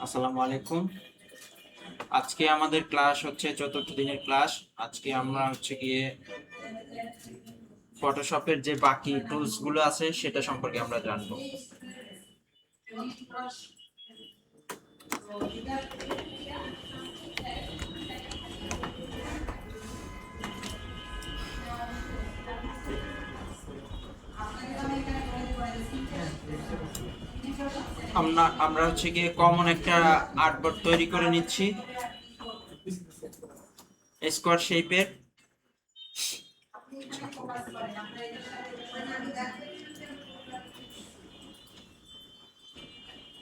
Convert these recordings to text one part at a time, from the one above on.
আসসালামু আলাইকুম। আজকে আমাদের ক্লাস হচ্ছে চতুর্থ দিনের ক্লাস। আজকে আমরা হচ্ছে গিয়ে ফটোশপের যে বাকি টুলস গুলো আছে সেটা সম্পর্কে আমরা জানবো। আমরা হচ্ছে গিয়ে কমন একটা আর্টবোর্ড তৈরি করে নিচ্ছি স্কোয়ার শেপের।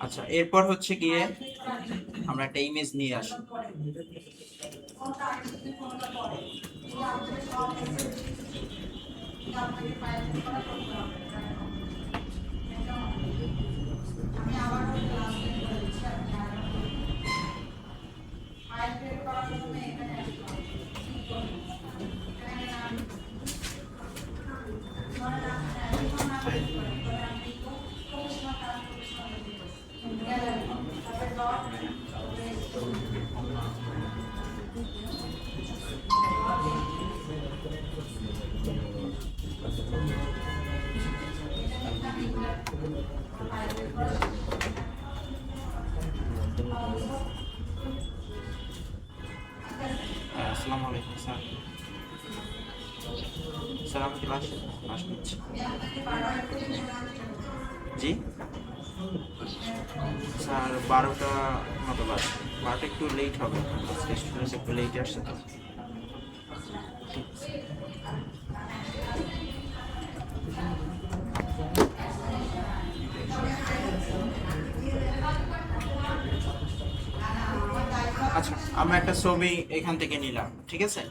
আচ্ছা, এরপর হচ্ছে গিয়ে আমরা একটা ইমেজ নিয়ে আসি। আসসালামু আলাইকুম স্যার। স্যার আমি ক্লাস ক্লাস নিচ্ছি। জি স্যার, 12টা মতো বাজে। 12টা একটু লেট হবে, আজকে স্টুডেন্টস একটু লেট আসছে তো। আচ্ছা, আমরা একটা ছবি এখান থেকে নিলাম, ঠিক আছে?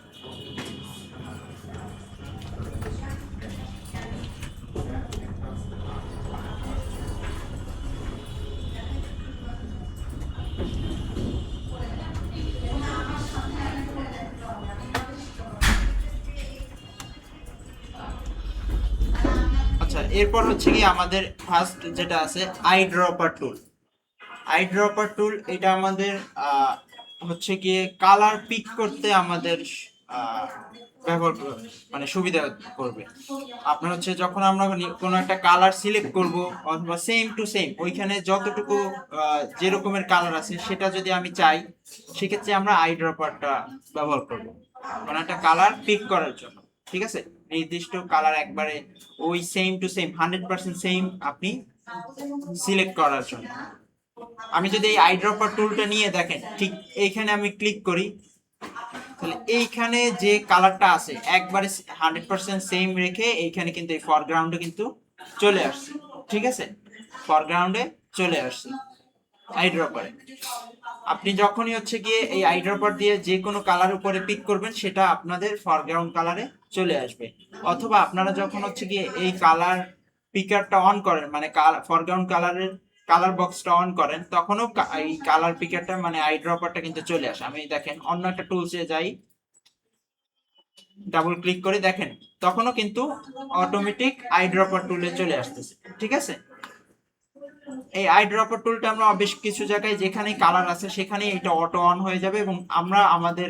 আচ্ছা, এরপর হচ্ছে কি আমাদের ফার্স্ট যেটা আছে I dropper tool. I dropper টুল এটা আমাদের হচ্ছে গিয়ে কালার পিক করতে আমাদের আহ, ব্যবহার মানে সুবিধা করবে। আপনার হচ্ছে যখন আমরা কোনো একটা কালার সিলেক্ট করব অথবা সেম টু সেম ওইখানে যতটুকু যে রকমের কালার আছে সেটা যদি আমি চাই, সেক্ষেত্রে আমরা আই ড্রপারটা ব্যবহার করব কোনো একটা কালার পিক করার জন্য। ঠিক আছে, নির্দিষ্ট কালার একবারে ওই সেম টু সেম 100% সেম আপনি সিলেক্ট করার জন্য। আমি যদি এই আইড্রপার টুলটা নিয়ে দেখেন, ঠিক এইখানে আমি ক্লিক করি, তাহলে এইখানে যে কালারটা আছে একবারে 100% সেম রেখে এইখানে কিন্তু এই ফরগ্রাউন্ডে কিন্তু চলে আসছে। ঠিক আছে, ফরগ্রাউন্ডে চলে আসছে আইড্রপারে। আপনি যখনই হচ্ছে গিয়ে এই আইড্রপার দিয়ে যে কোনো কালার উপরে পিক করবেন সেটা আপনাদের ফরগ্রাউন্ড কালারে চলে আসবে। অথবা আপনারা যখন হচ্ছে গিয়ে এই কালার পিকারটা অন করেন, মানে ফরগ্রাউন্ড কালারের কালার বক্সটা অন করেন, তখনও এই কালার পিকারটা মানে আইড্রপারটা কিন্তু চলে আসে। আমি দেখেন অন্য একটা টুলসে যাই, ডাবল ক্লিক করে দেখেন, তখনও কিন্তু অটোমেটিক আইড্রপার টুলে চলে আসতেছে। ঠিক আছে, এই আই ড্রপার টুলটা আমরা বেশ কিছু জায়গায় যেখানে কালার আছে সেখানে এটা অটো অন হয়ে যাবে এবং আমরা আমাদের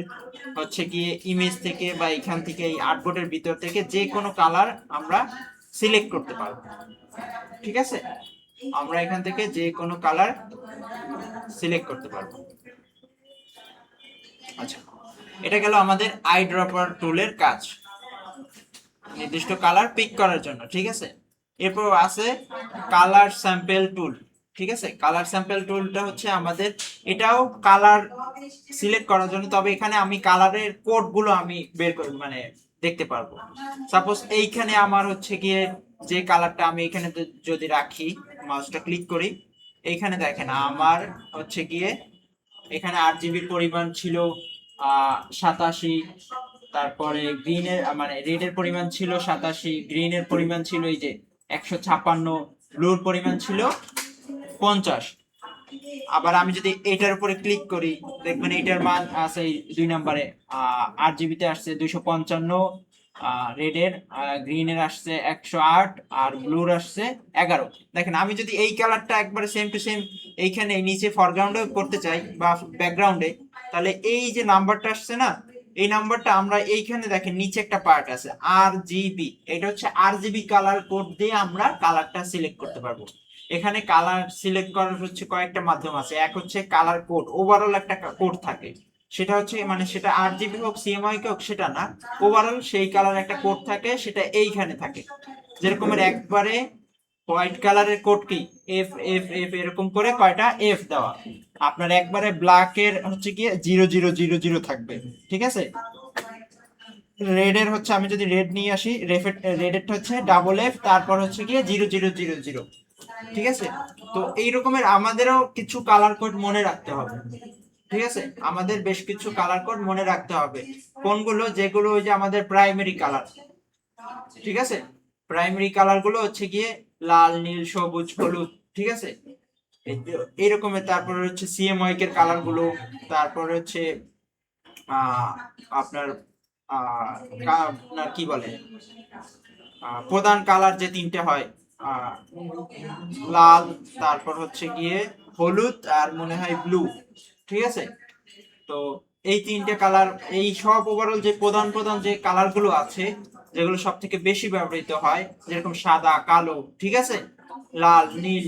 হচ্ছে গিয়ে ইমেজ থেকে বা এখান থেকে এই আর্টবোর্ডের ভিতর থেকে যে কোনো কালার আমরা সিলেক্ট করতে পারবো। ঠিক আছে, আমরা এখান থেকে যে কোনো কালার সিলেক্ট করতে পারবো। আচ্ছা, এটা গেল আমাদের আই ড্রপার টুলের কাজ, নির্দিষ্ট কালার পিক করার জন্য। ঠিক আছে, এরপর আছে কালার স্যাম্পল টুল। ঠিক আছে, কালার স্যাম্পল টুলটা হচ্ছে আমাদের, এটাও কালার সিলেক্ট করার জন্য, তবে এখানে আমি কালারের কোড গুলো আমি বের করে মানে দেখতে পারবো। সাপোজ এইখানে আমার হচ্ছে গিয়ে যে কালারটা আমি এখানে যদি রাখি, মাউসটা ক্লিক করি, এইখানে দেখেন আমার হচ্ছে গিয়ে এখানে 8 জিবির পরিমাণ ছিল 87। তারপরে গ্রিনের মানে রেডের পরিমাণ ছিল 87, গ্রিনের পরিমাণ ছিল এই যে 156, ব্লুর পরিমাণ ছিল 50। আবার আমি যদি এটার উপরে ক্লিক করি, দেখবেন এটার মান আছে 2 নম্বরে 8 জিবিতে আসছে 255, রেডের, গ্রিনের আসছে 108, আর ব্লুর আসছে 11। দেখেন আমি যদি এই কালারটা একবারে সেম টু সেম এইখানে নিচে ফরগ্রাউন্ডে করতে চাই বা ব্যাকগ্রাউন্ডে, তাহলে এই যে নাম্বারটা আসছে না, এই নাম্বারটা আমরা এইখানে দেখেন নিচে একটা পার্ট আছে RGB, এটা হচ্ছে RGB কালার কোড দিয়ে আমরা কালারটা সিলেক্ট করতে পারবো। এখানে কালার সিলেক্ট করার হচ্ছে কয়েকটা মাধ্যম আছে। এক হচ্ছে কালার কোড, ওভারঅল একটা কোড থাকে, সেটা হচ্ছে মানে সেটা RGB হোক CMYK হোক সেটা না, ওভারঅল সেই কালার একটা কোড থাকে, সেটা এইখানে থাকে। যেরকম একবারে হোয়াইট কালারের কোড কি এফ এফ এফ এরকম করে কয়টা এফ দেওয়া, আপনার একবারে ব্ল্যাকের হচ্ছে কি 0000 থাকবে, ঠিক আছে। রেডের হচ্ছে আমি যদি রেড নিয়ে আসি, রেডেরটা হচ্ছে FF, তারপর হচ্ছে গিয়ে 0000, ঠিক আছে। তো এই রকমের আমাদেরও কিছু কালার কোড মনে রাখতে হবে, ঠিক আছে। আমাদের বেশ কিছু কালার কোড মনে রাখতে হবে। কোনগুলো? যেগুলো ওই যে আমাদের প্রাইমারি কালার, ঠিক আছে। প্রাইমারি কালার গুলো হচ্ছে গিয়ে লাল, নীল, সবুজ, হলুদ, ঠিক আছে। এইরকমের। তারপরে হচ্ছে CMYK এর কালার গুলো, তারপরে হচ্ছে আপনার আপনার কি বলে প্রধান কালার যে তিনটে হয়, লাল, তারপর হচ্ছে গিয়ে হলুদ, আর মনে হয় ব্লু, ঠিক আছে। তো এই তিনটে কালার, এই সব ওভারঅল যে প্রধান প্রধান যে কালার গুলো আছে, যেগুলো সব থেকে বেশি ব্যবহৃত হয়, যেরকম সাদা, কালো, ঠিক আছে, লাল, নীল,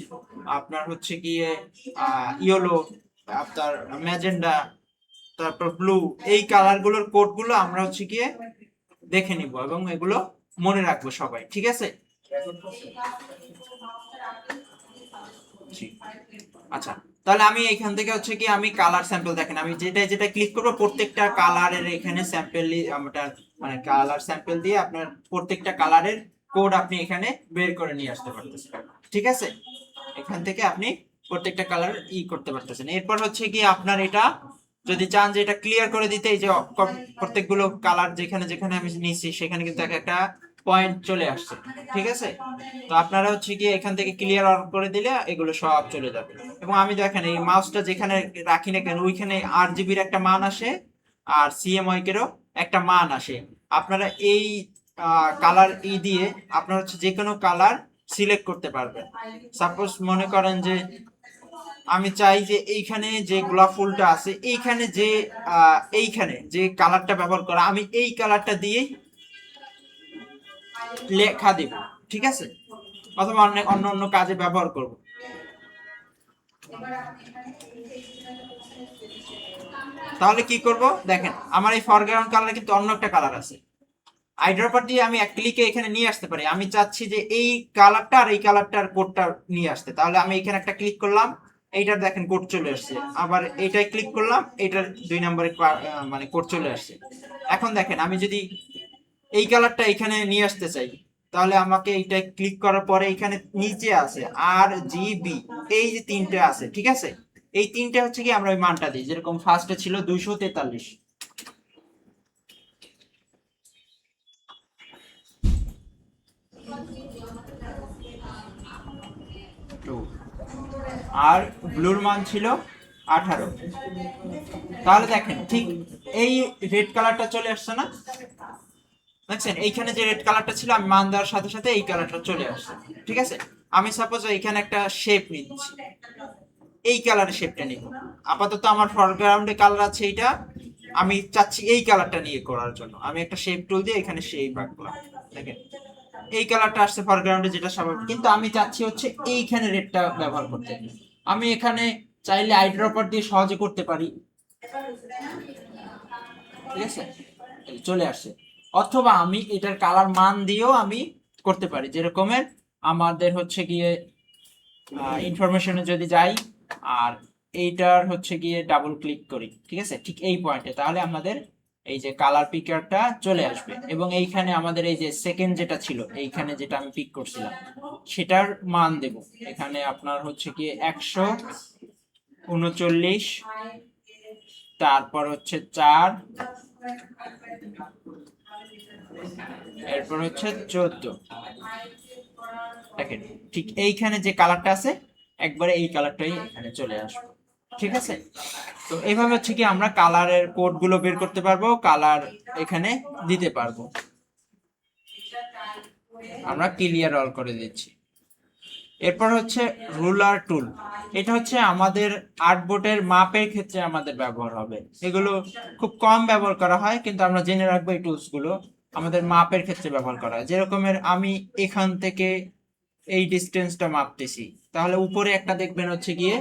আপনার হচ্ছে গিয়ে ইয়েলো, আপনার ম্যাজেন্ডা, তারপর ব্লু, এই কালার গুলোর কোড গুলো আমরা হচ্ছে গিয়ে দেখে নিব এবং এগুলো মনে রাখবো সবাই, ঠিক আছে। আচ্ছা, তাহলে আমি এখান থেকে হচ্ছে কি আমি কালার স্যাম্পল, দেখেন আমি যেটা যেটা ক্লিক করব প্রত্যেকটা কালারের এখানে স্যাম্পল আমরা মানে কালার স্যাম্পল দিয়ে আপনার প্রত্যেকটা কালারের কোড আপনি এখানে বের করে নিয়ে আসতে পারতেছেন, ঠিক আছে। এখান থেকে আপনি প্রত্যেকটা কালার করতে পারতেছেন। এরপর হচ্ছে কি আপনার এটা যদি চান যে এটা ক্লিয়ার করে দিতে, এই যে প্রত্যেকগুলো কালার যেখানে যেখানে আমি নিয়েছি সেখানে কিন্তু একটা পয়েন্ট চলে আসছে, ঠিক আছে। তো আপনারা হচ্ছে কি এখান থেকে ক্লিয়ার অন করে দিলে এগুলো সব চলে যাবে। এবং আমি দেখেন এই মাউসটা যেখানে রাখি না কেন ওইখানে RGBর একটা মান আসে, আর CMYK এরও একটা মান আসে। আপনারা এই কালার দিয়ে আপনারা হচ্ছে যে কোনো কালার সিলেক্ট করতে পারবেন। সাপোজ মনে করেন যে আমি চাই যে এইখানে যে গোলাপ ফুলটা আছে এইখানে যে কালারটা ব্যবহার করা, আমি এই কালারটা দিয়েই লেখা দেব, ঠিক আছে, অথবা অন্য অন্য অন্য কাজে ব্যবহার করব। তাহলে কি করব? দেখেন আমার এই ফরগ্রাউন্ড কালার কিন্তু অন্য একটা কালার আছে, আইড্রপার দিয়ে আমি এক ক্লিকে এখানে নিয়ে আসতে পারি। আমি চাচ্ছি যে এই কালারটা আর এই কালারটার কোডটা নিয়ে আসতে, তাহলে আমি এখানে একটা ক্লিক করলাম, এইটার দেখেন কোড চলে আসছে। আবার এইটাই ক্লিক করলাম, এইটার 2 নম্বরে মানে কোড চলে আসছে। এখন দেখেন আমি যদি এই কালারটা এখানে নিয়ে আসতে চাই, তাহলে আমাকে এইটা ক্লিক করার পরে এখানে নিচে আছে RGB, এই যে তিনটে আছে, ঠিক আছে। এই তিনটে হচ্ছে কি আমরা ওই মানটা দিই, যেরকম ফার্স্টে ছিল 243, আর ব্লুর মান ছিল 18। তাহলে দেখেন ঠিক এই রেড কালারটা চলে আসছে না, দেখছেন এইখানে যে রেড কালারটা ছিল আমি মান দেওয়ার সাথে সাথে এই কালারটা চলে আসছে, ঠিক আছে। আমি সাপোজ এখানে একটা শেপ নিচ্ছি, এই কালারের শেপটা নিব। আপাতত আমার ফরগ্রাউন্ডে কালার আছে এইটা, আমি চাচ্ছি এই কালারটা নিয়ে করার জন্য আমি একটা শেপ টুল দিয়ে এখানে শেপ আঁকলাম। দেখেন এই কালারটা আসছে ফরগ্রাউন্ডে, যেটা স্বাভাবিক, কিন্তু আমি চাচ্ছি হচ্ছে এইখানে রেডটা ব্যবহার করতে। আমি এখানে চাইলে আইড্রপার দিয়ে সহজে করতে পারি, ঠিক আছে, চলে আসছে। অথবা আমি এটার কালার মান দিয়েও আমি করতে পারি, যেরকমের আমাদের হচ্ছে গিয়ে ইনফরমেশনে যদি যাই আর এইটার হচ্ছে গিয়ে ডাবল ক্লিক করি, ঠিক আছে, ঠিক এই পয়েন্টে, তাহলে আমাদের এই যে কালার পিকারটা চলে আসবে এবং এইখানে আমাদের এই যে সেকেন্ড যেটা ছিল এইখানে যেটা আমি পিক করছিলাম সেটার মান দেব। এখানে আপনার হচ্ছে গিয়ে 139, তারপর হচ্ছে 4, এরপর হচ্ছে 14। দেখেন ঠিক এইখানে যে কালারটা আছে একবারে এই কালারটাই এখানে চলে আসবে, ঠিক আছে। তো এইভাবে হচ্ছে কি আমরা কালারের কোড গুলো বের করতে পারবো, কালার এখানে দিতে পারবো। আমরা ক্লিয়ার অল করে দিচ্ছি। এরপর হচ্ছে রুলার টুল। এটা হচ্ছে আমাদের আর্টবোর্ডের মাপের ক্ষেত্রে আমাদের ব্যবহার হবে। এগুলো খুব কম ব্যবহার করা হয়, কিন্তু আমরা জেনে রাখবো এই টুলস গুলো আমাদের মাপের ক্ষেত্রে ব্যবহার করা হয়। যেরকমের আমি এখান থেকে এই ডিস্টেন্সটা মাপতেছি, তাহলে উপরে একটা দেখবেন হচ্ছে গিয়ে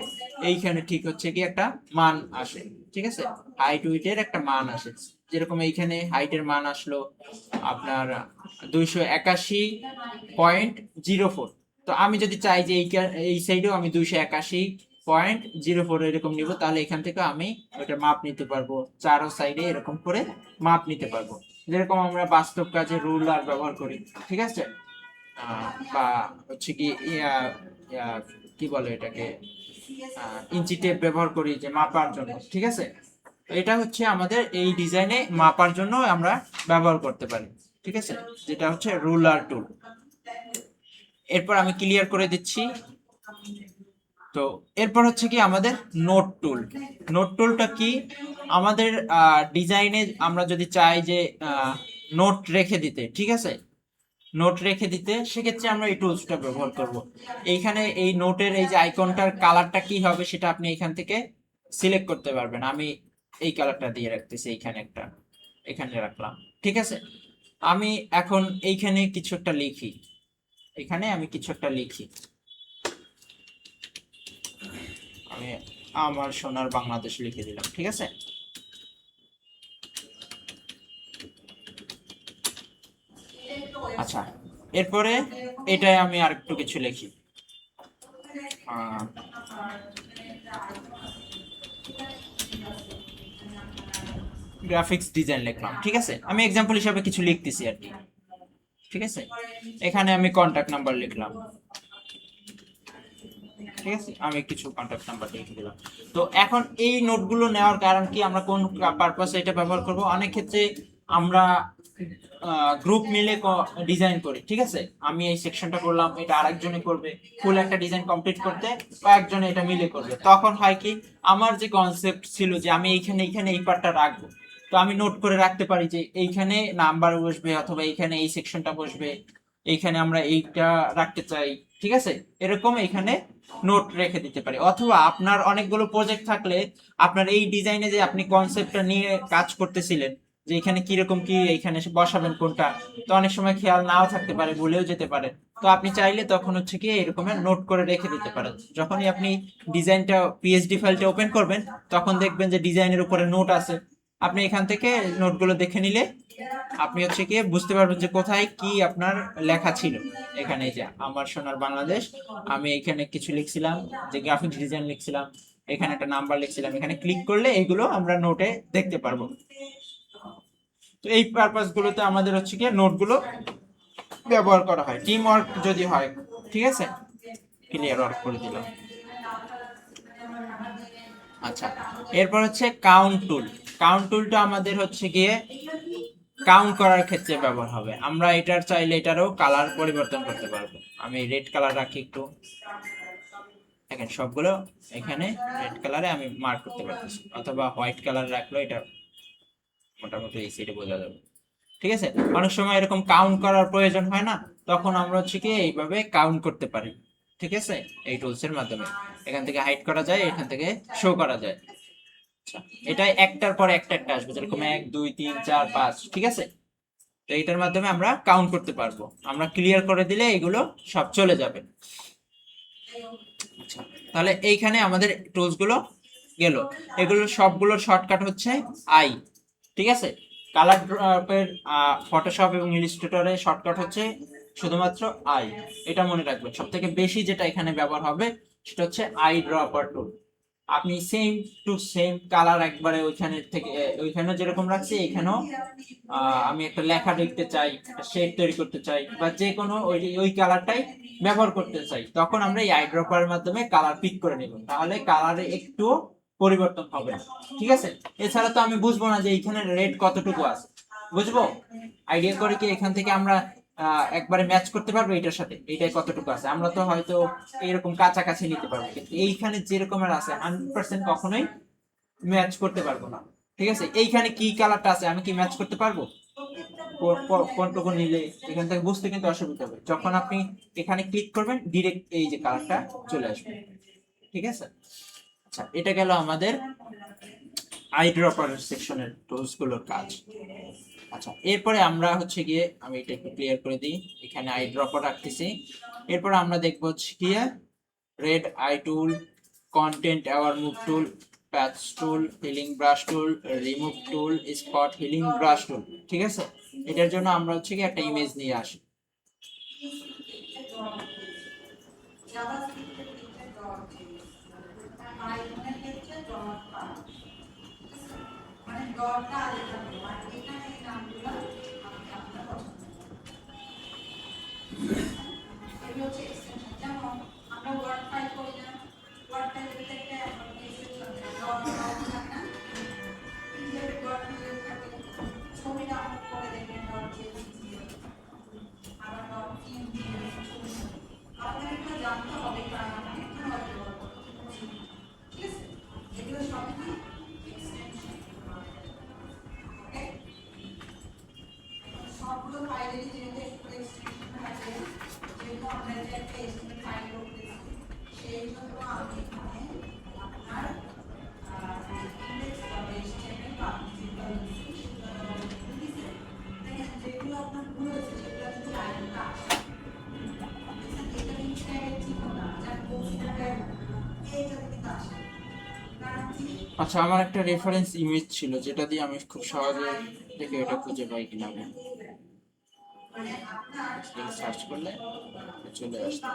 এইখানে ঠিক হচ্ছে গিয়ে একটা মান আসে, ঠিক আছে, হাইট উইটের একটা মান আসে। যেরকম এইখানে হাইটের মান আসলো আপনার 281.04। তো আমি যদি চাই যে এই সাইডেও আমি 281.04 এরকম নিব, তাহলে এখান থেকে আমি ওটা মাপ নিতে পারবো, চারো সাইডে এরকম করে মাপ নিতে পারবো। যেরকম আমরা বাস্তব কাজে রুলার ব্যবহার করি, ঠিক আছে, বা হচ্ছে কি কি বলে এটাকে, ইঞ্চি টেপ ব্যবহার করি যে মাপার জন্য, ঠিক আছে। এটা হচ্ছে আমাদের এই ডিজাইনে মাপার জন্য আমরা ব্যবহার করতে পারি, ঠিক আছে, যেটা হচ্ছে রুলার টুল। এরপর আমি ক্লিয়ার করে দিচ্ছি। তো এরপর হচ্ছে কি আমাদের নোট টুল। নোট টুলটা কি, আমাদের ডিজাইনে আমরা যদি চাই যে নোট রেখে দিতে, ঠিক আছে, নোট রেখে দিতে, সেক্ষেত্রে আমরা এই টুলসটা ব্যবহার করব। এইখানে এই নোটের এই যে আইকনটার কালারটা কি হবে সেটা আপনি এখান থেকে সিলেক্ট করতে পারবেন। আমি এই কালারটা দিয়ে রাখতেছি, এইখানে একটা, এখানে রাখলাম, ঠিক আছে। আমি এখন এইখানে কিছু একটা লিখি, এখানে আমি কিছু একটা লিখি, আমি আমার সোনার বাংলাদেশ লিখে দিলাম, ঠিক আছে। আচ্ছা, এরপরে এটাই আমি আর একটু কিছু লিখি, গ্রাফিক্স ডিজাইন লিখলাম, ঠিক আছে। আমি এক্সাম্পল হিসাবে কিছু লিখতেছি আর কি, ঠিক আছে। এখানে আমি কন্টাক্ট নাম্বার লিখলাম, ঠিক আছে, আমি কিছু কন্টাক্ট নাম্বার লিখে দিলাম। তো এখন এই নোটগুলো নেওয়ার কারণ কি, আমরা কোন পারপাসে এটা ব্যবহার করব। অনেক ক্ষেত্রে আমরা গ্রুপ মিলে ডিজাইন করি, ঠিক আছে। আমি এই সেকশনটা করলাম, এটা আরেকজনে করবে, ফুল একটা ডিজাইন কমপ্লিট করতে কয়েকজনে এটা মিলে করবে। তখন হয় কি, আমার যে কনসেপ্ট ছিল যে আমি এইখানে এইখানে এই পার্টটা রাখবো, তো আমি নোট করে রাখতে পারি যে এইখানে নাম্বার বসবে, অথবা এইখানে এই সেকশনটা বসবে, এইখানে আমরা এইটা রাখতে চাই, ঠিক আছে। এরকম এখানে নোট রেখে দিতে পারি। অথবা আপনার অনেকগুলো প্রজেক্ট থাকলে আপনার এই ডিজাইনে যে আপনি কনসেপ্টটা নিয়ে কাজ করতেছিলেন, যে এখানে কিরকম কি এইখানে বসাবেন কোনটা, তো অনেক সময় খেয়াল নাও থাকতে পারে, ভুলেও যেতে পারে। তো আপনি চাইলে তখন হচ্ছে কি এরকমের নোট করে রেখে দিতে পারেন। যখনই আপনি ডিজাইনটা পিএইচডি ফাইলটা ওপেন করবেন, তখন দেখবেন যে ডিজাইনের উপরে নোট আছে। আপনি এখান থেকে নোটগুলো দেখে নিলে আপনি হচ্ছে কি বুঝতে পারবেন যে কোথায় কি আপনার লেখা ছিল। এখানে যে আমার সোনার বাংলাদেশ, আমি এখানে কিছু লিখছিলাম, যে গ্রাফিক্স ডিজাইন লিখছিলাম, এখানে একটা নাম্বার লিখছিলাম, এখানে ক্লিক করলে এগুলো আমরা নোটে দেখতে পারবো। তো এই পারপাস গুলোতে আমাদের হচ্ছে কি নোটগুলো ব্যবহার করা হয়, টিম ওয়ার্ক যদি হয়, ঠিক আছে। ক্লিয়ার ওয়ার্ক করে দিলাম। আচ্ছা, এরপর হচ্ছে কাউন্ট টুল। কাউন্ট টুলটা আমাদের হচ্ছে গিয়ে কাউন্ট করার ক্ষেত্রে ব্যবহার হবে। আমরা এটার চাইলে এটারও কালার পরিবর্তন করতে পারবো। আমি রেড কালার রাখি একটু, দেখেন সবগুলো এখানে রেড কালারে আমি মার্ক করতে পারতেছি, অথবা হোয়াইট কালার রাখলো এটা মোটামুটি এই সাইডে বোঝা যাবে, ঠিক আছে। অনেক সময় এরকম কাউন্ট করার প্রয়োজন হয় না, তখন আমরা হচ্ছে কি এইভাবে কাউন্ট করতে পারি, ঠিক আছে। এই টুলস এর মাধ্যমে এখান থেকে হাইড করা যায়, এখান থেকে শো করা যায়। আচ্ছা, এটা একটার পর একটা একটা আসবে, যেরকম 1 2 3 4 5, ঠিক আছে। তো এইটার মাধ্যমে আমরা কাউন্ট করতে পারবো। আমরা ক্লিয়ার করে দিলে এগুলো সব চলে যাবে। আচ্ছা, তাহলে এইখানে আমাদের টুলস গুলো গেল। এগুলো সবগুলোর শর্টকাট হচ্ছে আই, ঠিক আছে। কালার ড্রপের ফটোশপ এবং ইলাস্ট্রেটরের শর্টকাট হচ্ছে শুধুমাত্র আই। এটা মনে রাখবেন, সব থেকে বেশি যেটা এখানে ব্যবহার হবে সেটা হচ্ছে আই ড্রপার টুল। আপনি সেম টু সেম কালার একবারে ওইখানে থেকে ওইখানে যেরকম রাখছি এখানেও আমি একটা লেখা লিখতে চাই, একটা শেড তৈরি করতে চাই, বা যে কোনো ওই ওই কালারটাই ব্যবহার করতে চাই, তখন আমরা এই আইড্রপারের মাধ্যমে কালার পিক করে নেব, তাহলে কালারে একটু পরিবর্তন হবে না, ঠিক আছে। এছাড়া তো আমি বুঝবো না যে এইখানে রেড কতটুকু আছে, বুঝবো আইডিয়া করে কি এখান থেকে আমরা একবারে ম্যাচ করতে পারবো এটার সাথে, এইটাই কতটুকু আছে, আমরা তো হয়তো এরকম কাছাকাছি নিতে পারবো, কিন্তু এইখানে যেরকমের আছে 100% কখনোই ম্যাচ করতে পারবো না, ঠিক আছে। এইখানে কি কালারটা আছে আমি কি ম্যাচ করতে পারবো? কোনটুকু নিলে এখান থেকে বুঝতে কিন্তু অসুবিধা হবে। যখন আপনি এখানে ক্লিক করবেন ডিরেক্ট এই যে কালারটা চলে আসবে, ঠিক আছে। আচ্ছা, এটা গেল আমাদের আইড্রপার সেকশনের টুলস গুলোর কাজ। আচ্ছা, এরপরে আমরা হচ্ছে গিয়ে, আমি এটা একটু ক্লিয়ার করে দিই, এখানে আইড্রপার রাখতেছি। এরপর আমরা দেখবো হচ্ছে গিয়ে রেড আই টুল, কন্টেন্ট অ্যাওয়ার মুভ টুল, প্যাচ টুল, হিলিং ব্রাশ টুল, রিমুভ টুল, স্পট হিলিং ব্রাশ টুল, ঠিক আছে। এটার জন্য আমরা হচ্ছে কি একটা ইমেজ নিয়ে আসি। আচ্ছা, আমার একটা রেফারেন্স ইমেজ ছিল যেটা দিয়ে আমি খুব সহজে দেখে এটা খুঁজে পাই কিনা, আমি সার্চ করলে চলে আসবে।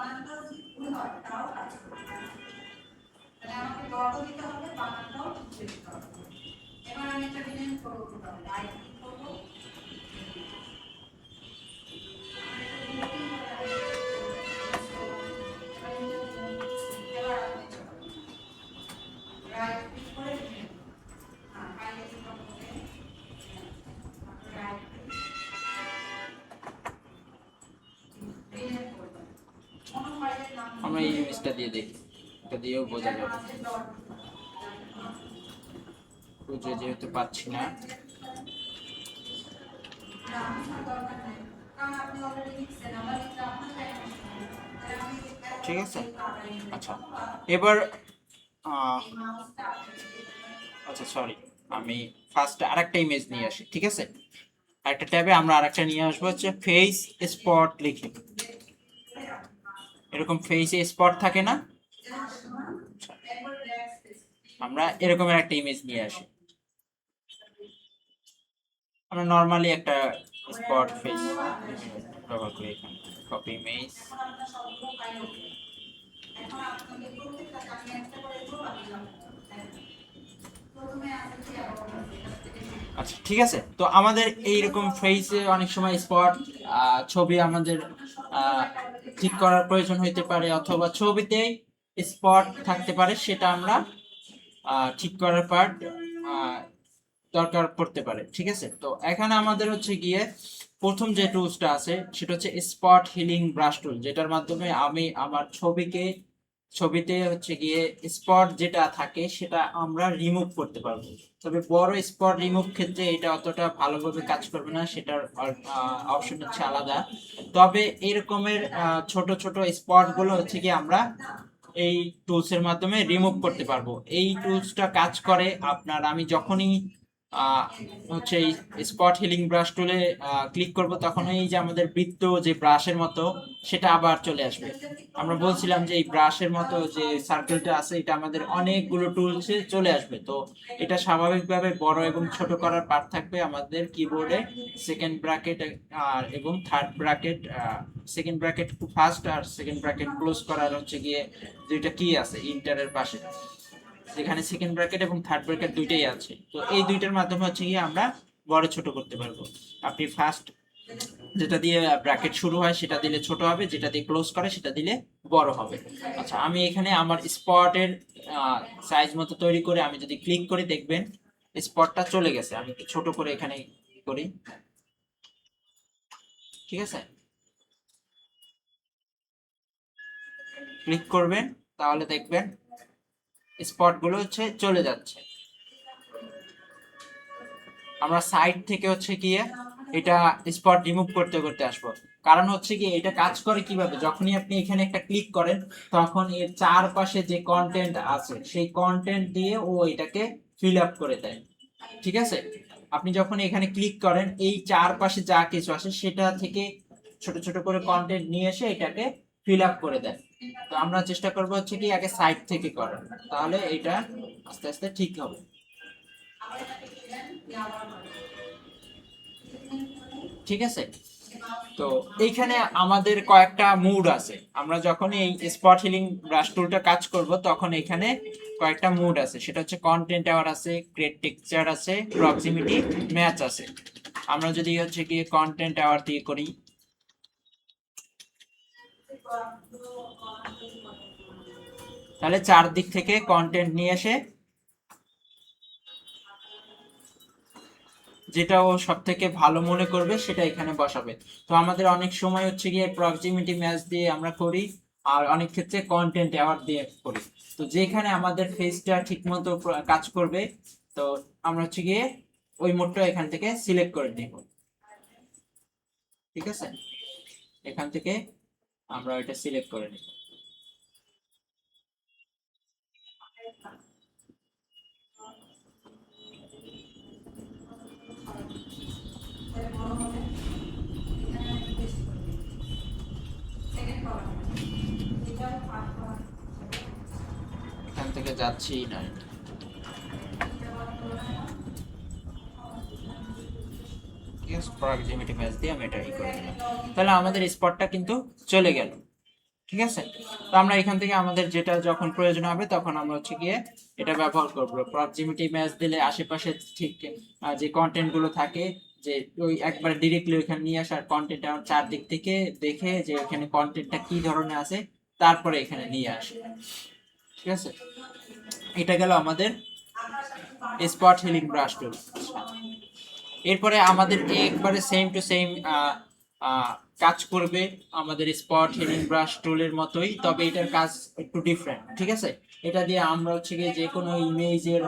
আমরা এই ইমেজটা দিয়ে দেখি, এটা দিয়েও বোঝা যাবে। খুঁজে যেহেতু পাচ্ছি না, ঠিক আছে। আচ্ছা, এবার আচ্ছা সরি, আমি ফার্স্ট আরেকটা ইমেজ নিয়ে আসি, ঠিক আছে। আরেকটা ট্যাবে আমরা আরেকটা নিয়ে আসবো হচ্ছে ফেস স্পট লিখে, এরকম ফেসে স্পট থাকে না, আমরা এরকমের একটা ইমেজ নিয়ে আসি। আমরা নরমালি একটা স্পট ফেস ব্যবহার করি এখানে, কপি ইমেজ। আচ্ছা, ঠিক আছে। তো আমাদের এইরকম ফেসে অনেক সময় স্পট ছবি আমাদের ঠিক করার প্রয়োজন হইতে পারে, অথবা ছবিতেই স্পট থাকতে পারে, সেটা আমরা ঠিক করার পার্ট দরকার পড়তে পারে, ঠিক আছে। তো এখানে আমাদের হচ্ছে গিয়ে প্রথম যে টুলসটা আছে সেটা হচ্ছে স্পট হিলিং ব্রাশ টুল, যেটার মাধ্যমে আমি আমার ছবিতে হচ্ছে গিয়ে স্পট যেটা থাকে সেটা আমরা রিমুভ করতে পারবো। তবে বড় স্পট রিমুভ ক্ষেত্রে এটা অতটা ভালোভাবে কাজ করবে না, সেটার অপশন হচ্ছে আলাদা। তবে এরকমের ছোট ছোট স্পট গুলো হচ্ছে কি আমরা এই টুলস এর মাধ্যমে রিমুভ করতে পারবো। এই টুলসটা কাজ করে আপনার, আমি যখনই হচ্ছে এই স্পট হিলিং ব্রাশ টুলে ক্লিক করব, তখন এই যে আমাদের বৃত্ত যে ব্রাশের মতো সেটা আবার চলে আসবে। আমরা বলছিলাম যে এই ব্রাশের মতো যে সার্কেলটা আছে এটা আমাদের অনেকগুলো টুলসে চলে আসবে। তো এটা স্বাভাবিকভাবে বড় এবং ছোট করার পার্ট থাকবে আমাদের কিবোর্ডে, সেকেন্ড ব্র্যাকেট আর এবং third bracket, second bracket first আর সেকেন্ড ব্র্যাকেট ক্লোজ করার হচ্ছে গিয়ে দুইটা কি আছে ইন্টারের পাশে, যেখানে সেকেন্ড ব্র্যাকেট এবং থার্ড ব্র্যাকেট দুইটাই আছে। তো এই দুইটার মাধ্যমে হচ্ছে গিয়ে আমরা বড় ছোট করতে পারবো। আপনি ফার্স্ট যেটা দিয়ে ব্র্যাকেট শুরু হয় সেটা দিলে ছোট হবে, যেটা দিয়ে ক্লোজ করে সেটা দিলে বড় হবে। আচ্ছা, আমি এখানে আমার স্পটের সাইজ মতো তৈরি করে আমি যদি ক্লিক করি দেখবেন স্পটটা চলে গেছে। আমি একটু ছোট করে এখানে করি, ঠিক আছে। ক্লিক করবেন তাহলে দেখবেন স্পট গুলো হচ্ছে চলে যাচ্ছে। আমরা সাইড থেকে হচ্ছে গিয়ে এটা স্পট রিমুভ করতে করতে আসবো। কারণ হচ্ছে কি এটা কাজ করে কিভাবে, যখনই আপনি এখানে একটা ক্লিক করেন তখন এর চারপাশে যে কন্টেন্ট আছে সেই কন্টেন্ট দিয়ে ও এটাকে ফিল আপ করে দেয়। ঠিক আছে, আপনি যখন এখানে ক্লিক করেন এই চারপাশে যা কিছু আসে সেটা থেকে ছোট ছোট করে কন্টেন্ট নিয়ে এসে এটাকে ফিল আপ করে দেয়। তো আমরা চেষ্টা করবো হচ্ছে কি আগে সাইড থেকে করার, তাহলে এটা আস্তে আস্তে ঠিক হবে। ঠিক আছে, তো এইখানে আমাদের কয়েকটা মুড আছে। আমরা যখন এই স্পট হিলিং ব্রাশ টুলটা কাজ করব তখন এখানে কয়েকটা মুড আছে, সেটা হচ্ছে কন্টেন্ট আওয়ার আছে, ক্রিয়েট টেক্সচার আছে, প্রক্সিমিটি ম্যাচ আছে। আমরা যদি হচ্ছে কি কন্টেন্ট আওয়ার দিয়ে করি, তাহলে চারদিক থেকে কন্টেন্ট নিয়ে এসে যেটা ও সব থেকে ভালো মনে করবে সেটা এখানে বসাবে। তো আমাদের অনেক সময় হচ্ছে গিয়ে প্রক্সিমিটি ম্যাচ দিয়ে আমরা করি, আর অনেক ক্ষেত্রে কন্টেন্ট অ্যাওয়ার্ড দিয়ে করি। তো যেখানে আমাদের ফেসটা ঠিকমতো কাজ করবে, তো আমরা হচ্ছে গিয়ে ওই মোডটা এখান থেকে সিলেক্ট করে নিব। ঠিক আছে, এখান থেকে আমরা এটা সিলেক্ট করে নিব। এখান থেকে যাচ্ছি না, প্রক্সিমিটি ম্যাচ দিয়ে আমি এটা করে দিলাম, তাহলে আমাদের স্পটটা কিন্তু চলে গেল। ঠিক আছে, তো আমরা এখান থেকে আমাদের যেটা যখন প্রয়োজন হবে তখন আমরা হচ্ছে গিয়ে এটা ব্যবহার করব। প্রক্সিমিটি ম্যাচ দিলে আশেপাশে ঠিক যে কন্টেন্ট গুলো থাকে, যে ওই একবারে ডিরেক্টলি ওইখানে নিয়ে আসার কন্টেন্ট আমার চারদিক থেকে দেখে যে এখানে কন্টেন্টটা কি ধরনের আছে তারপরে এখানে নিয়ে আসে। ঠিক আছে, এটা গেল আমাদের স্পট হিলিং ব্রাশ টুল। এরপরে আমাদের একবারে সেম টু সেম কাজ করবে আমাদের স্পট হিলিং ব্রাশ টুলের মতোই, তবে এটার কাজ একটু ডিফারেন্ট। ঠিক আছে, এটা দিয়ে আমরা হচ্ছে গিয়ে যে কোনো ইমেজের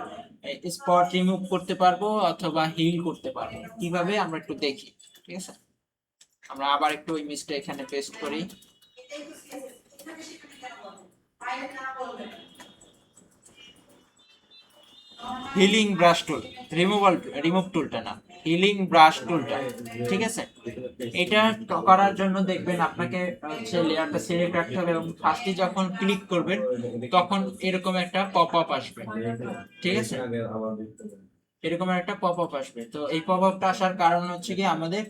স্পট রিমুভ করতে পারবো অথবা হিল করতে পারবো। কিভাবে আমরা একটু দেখি। ঠিক আছে, আমরা আবার একটু ইমেজটা এখানে পেস্ট করি। হিলিং ব্রাশ টুল, রিমুভ টুলটা না, হিলিং ব্রাশ টুলটা। ঠিক আছে, এটা করার জন্য দেখবেন আপনাকে হচ্ছে লেয়ারটা সিলেক্ট রাখতে হবে এবং ফার্স্টে যখন ক্লিক করবেন তখন এরকম একটা পপ আপ আসবে। ঠিক আছে, এরকম একটা পপ আপ আসবে। তো এই পপ আপটা আসার কারণ হচ্ছে কি আমাদের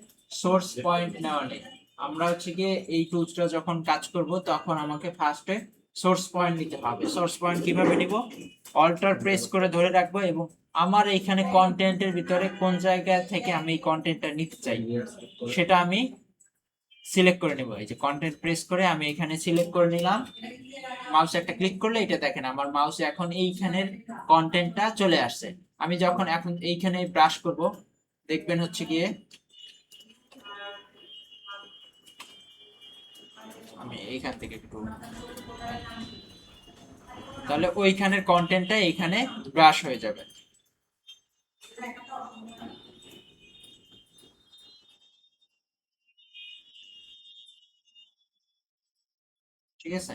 সোর্স পয়েন্ট নেওয়া নেই। আমরা হচ্ছে কি এই টুলসটা যখন কাজ করব তখন আমাকে ফার্স্টে সোর্স পয়েন্ট নিতে হবে। সোর্স পয়েন্ট কিভাবে নিব, অল্টার প্রেস করে ধরে রাখবো এবং আমার এইখানে কন্টেন্টের ভিতরে কোন জায়গা থেকে আমি এই কন্টেন্টটা নিতে চাই সেটা আমি সিলেক্ট করে নেব। এই যে কন্টেন্ট প্রেস করে আমি এখানে সিলেক্ট করে নিলাম, মাউস একটা ক্লিক করলে এটা দেখেন আমার মাউসে এখন এইখানের কন্টেন্টটা চলে আসছে। আমি যখন এখন এইখানে ব্রাশ করব দেখবেন হচ্ছে গিয়ে আমি এইখান থেকে একটু, তাহলে ওইখানের কন্টেন্টটা এইখানে ব্রাশ হয়ে যাবে। ঠিক আছে,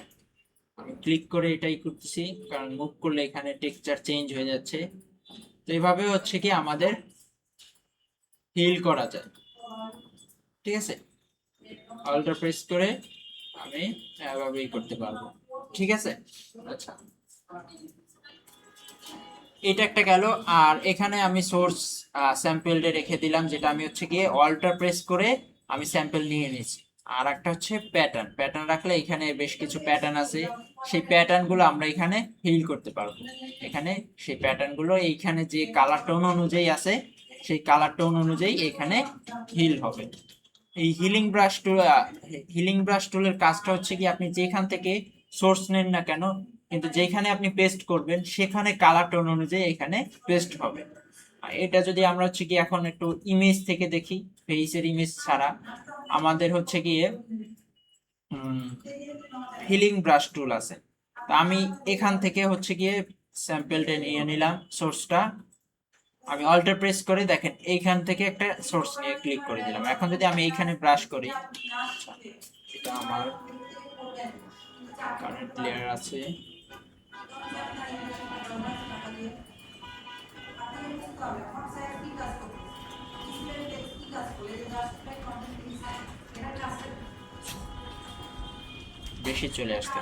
আমি ক্লিক করে এটাই করতেছি কারণ মুভ করলে এখানে টেক্সচার চেঞ্জ হয়ে যাচ্ছে। তো এইভাবে হচ্ছে কি আমাদের হিল করা যায়। ঠিক আছে, অল্টার প্রেস করে আমি এভাবেই করতে পারবো। ঠিক আছে, আচ্ছা এটা একটা গেল। আর এখানে আমি সোর্স স্যাম্পেলটা রেখে দিলাম, যেটা আমি হচ্ছে গিয়ে অল্টার প্রেস করে আমি স্যাম্পল নিয়ে নিয়েছি। আর একটা হচ্ছে প্যাটার্ন, প্যাটার্ন রাখলে এখানে বেশ কিছু প্যাটার্ন আছে, সেই প্যাটার্ন গুলো আমরা এখানে হিল করতে পারবো। এখানে সেই প্যাটার্ন গুলো এইখানে যে কালার টোন অনুযায়ী আছে সেই কালার টোন অনুযায়ী এখানে হিল হবে। এই হিলিং ব্রাশ টুলের কাজটা হচ্ছে কি আপনি যেখান থেকে সোর্স নেন না কেন, কিন্তু যেখানে আপনি পেস্ট করবেন সেখানে কালার টোন অনুযায়ী এখানে পেস্ট হবে। আর এটা যদি আমরা হচ্ছে কি এখন একটু ইমেজ থেকে দেখি, ফেসের ইমেজ ছাড়া আমাদের হচ্ছে গিয়ে হিলিং ব্রাশ টুল আছে। তা আমি এখান থেকে হচ্ছে গিয়ে স্যাম্পলটা নিয়ে নিলাম সোর্সটা, আমি অল্টার প্রেস করে দেখেন এইখান থেকে একটা সোর্স নিয়ে ক্লিক করে দিলাম। এখন যদি আমি এইখানে ব্রাশ করি, আচ্ছা, এটা আমার কারেন্ট লেয়ার আছে, বেশি চলে আসছে,